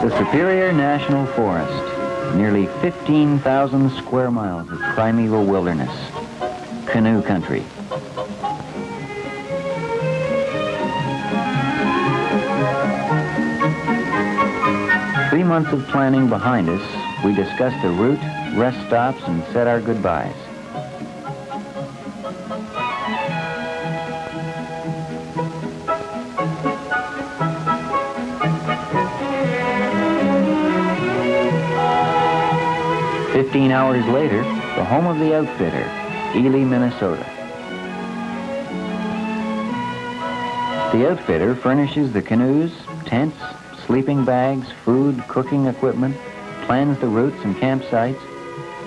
The Superior National Forest, nearly 15,000 square miles of primeval wilderness, canoe country. Three months of planning behind us, we discussed the route, rest stops, and said our goodbyes. "15 hours later, the home of the outfitter, Ely, Minnesota. The outfitter furnishes the canoes, tents, sleeping bags, food, cooking equipment, plans the routes and campsites,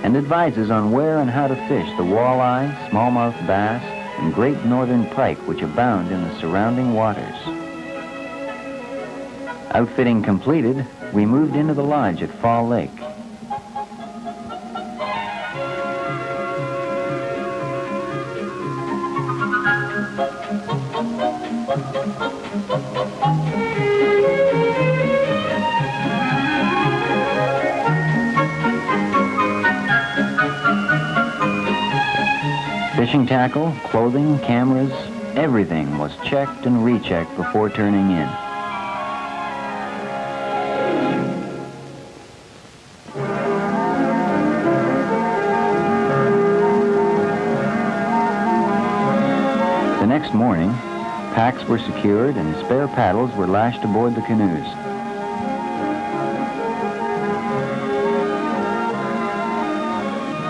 and advises on where and how to fish the walleye, smallmouth bass, and great northern pike which abound in the surrounding waters. Outfitting completed, we moved into the lodge at Fall Lake. Fishing tackle, clothing, cameras, everything was checked and rechecked before turning in. The next morning, packs were secured and spare paddles were lashed aboard the canoes.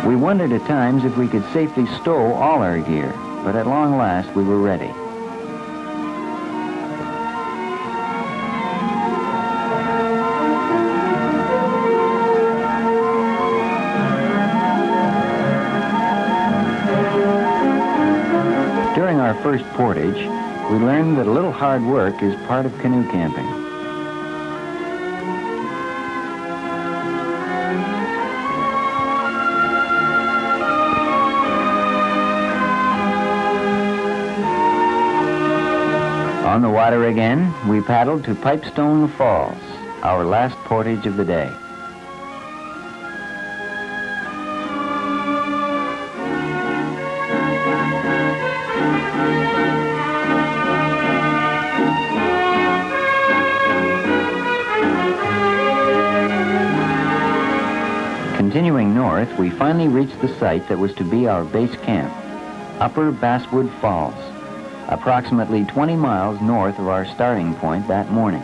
We wondered at times if we could safely stow all our gear, but at long last we were ready. During our first portage, we learned that a little hard work is part of canoe camping. On the water again, we paddled to Pipestone Falls, our last portage of the day. Continuing north, we finally reached the site that was to be our base camp, Upper Basswood Falls, approximately 20 miles north of our starting point that morning.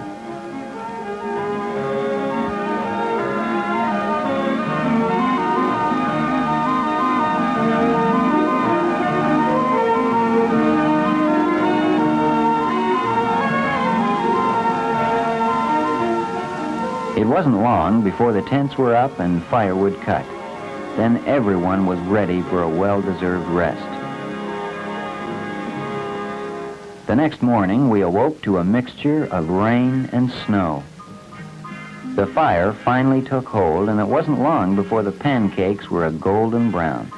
It wasn't long before the tents were up and firewood cut. Then everyone was ready for a well-deserved rest. The next morning, we awoke to a mixture of rain and snow. The fire finally took hold, and it wasn't long before the pancakes were a golden brown.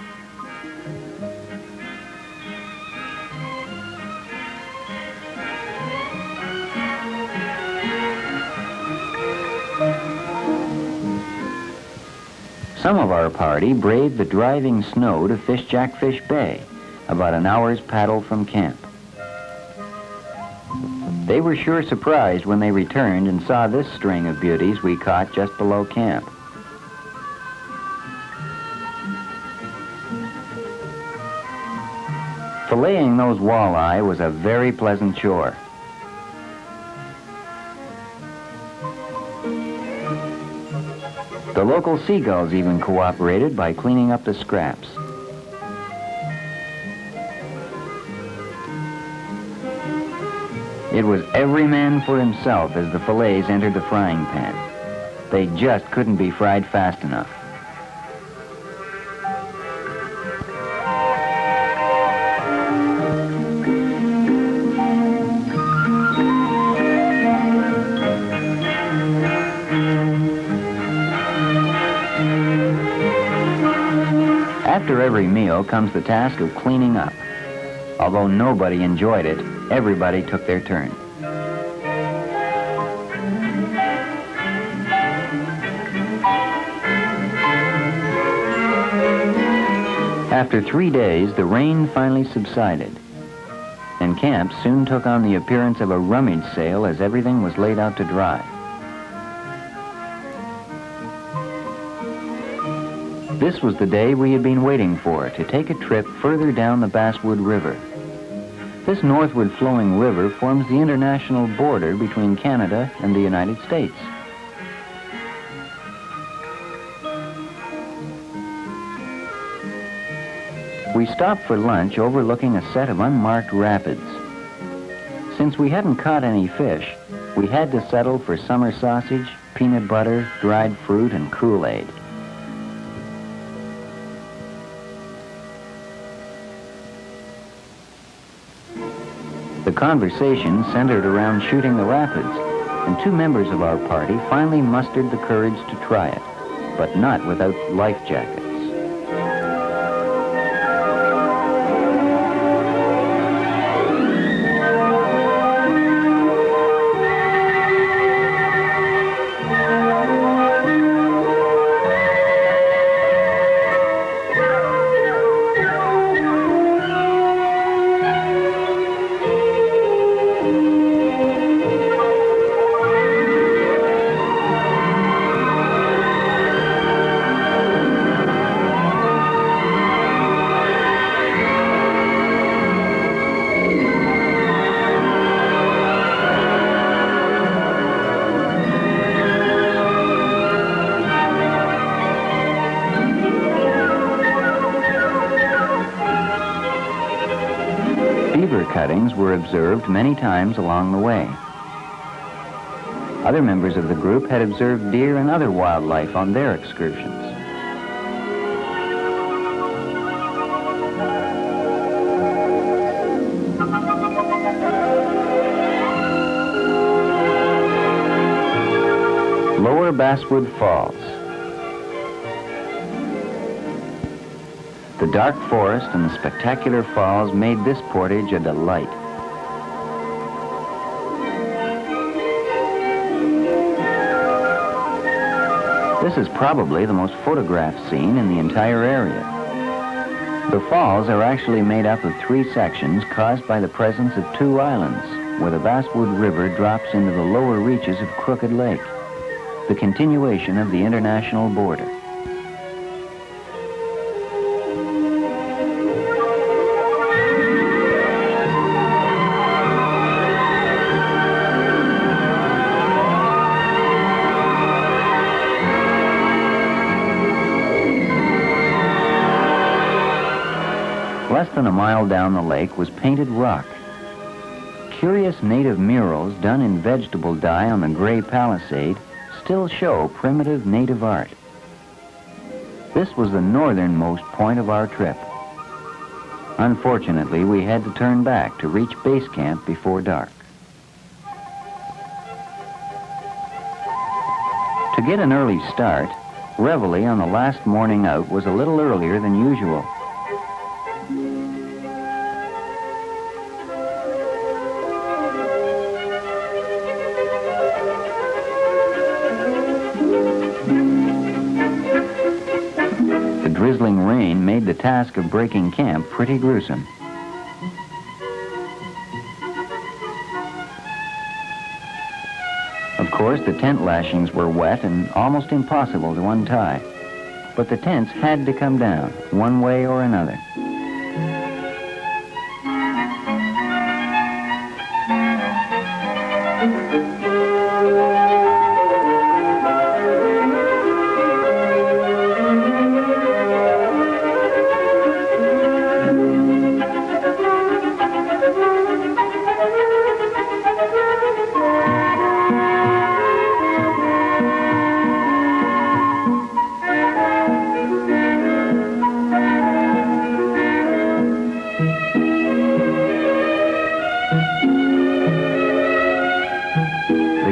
Some of our party braved the driving snow to fish Jackfish Bay, about an hour's paddle from camp. They were sure surprised when they returned and saw this string of beauties we caught just below camp. Filleting those walleye was a very pleasant chore. The local seagulls even cooperated by cleaning up the scraps. It was every man for himself as the fillets entered the frying pan. They just couldn't be fried fast enough. After every meal comes the task of cleaning up. Although nobody enjoyed it, everybody took their turn. After 3 days, the rain finally subsided, and camp soon took on the appearance of a rummage sale as everything was laid out to dry. This was the day we had been waiting for, to take a trip further down the Basswood River. This northward flowing river forms the international border between Canada and the United States. We stopped for lunch overlooking a set of unmarked rapids. Since we hadn't caught any fish, we had to settle for summer sausage, peanut butter, dried fruit, and Kool-Aid. The conversation centered around shooting the rapids, and 2 members of our party finally mustered the courage to try it, but not without life jackets. Beaver cuttings were observed many times along the way. Other members of the group had observed deer and other wildlife on their excursions. Lower Basswood Falls. The dark forest and the spectacular falls made this portage a delight. This is probably the most photographed scene in the entire area. The falls are actually made up of 3 sections caused by the presence of 2 islands, where the Basswood River drops into the lower reaches of Crooked Lake, the continuation of the international border. Less than a mile down the lake was painted rock. Curious native murals done in vegetable dye on the gray palisade still show primitive native art. This was the northernmost point of our trip. Unfortunately, we had to turn back to reach base camp before dark. To get an early start, reveille on the last morning out was a little earlier than usual. Drizzling rain made the task of breaking camp pretty gruesome. Of course, the tent lashings were wet and almost impossible to untie, but the tents had to come down, one way or another.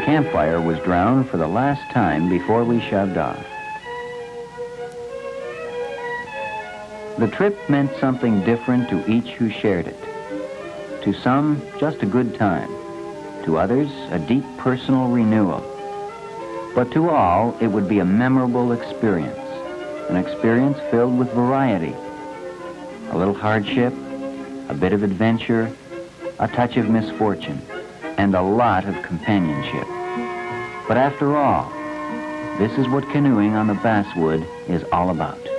Campfire was drowned for the last time before we shoved off. The trip meant something different to each who shared it. To some, just a good time. To others, a deep personal renewal. But to all, it would be a memorable experience. An experience filled with variety. A little hardship, a bit of adventure, a touch of misfortune, and a lot of companionship. But after all, this is what canoeing on the Basswood is all about.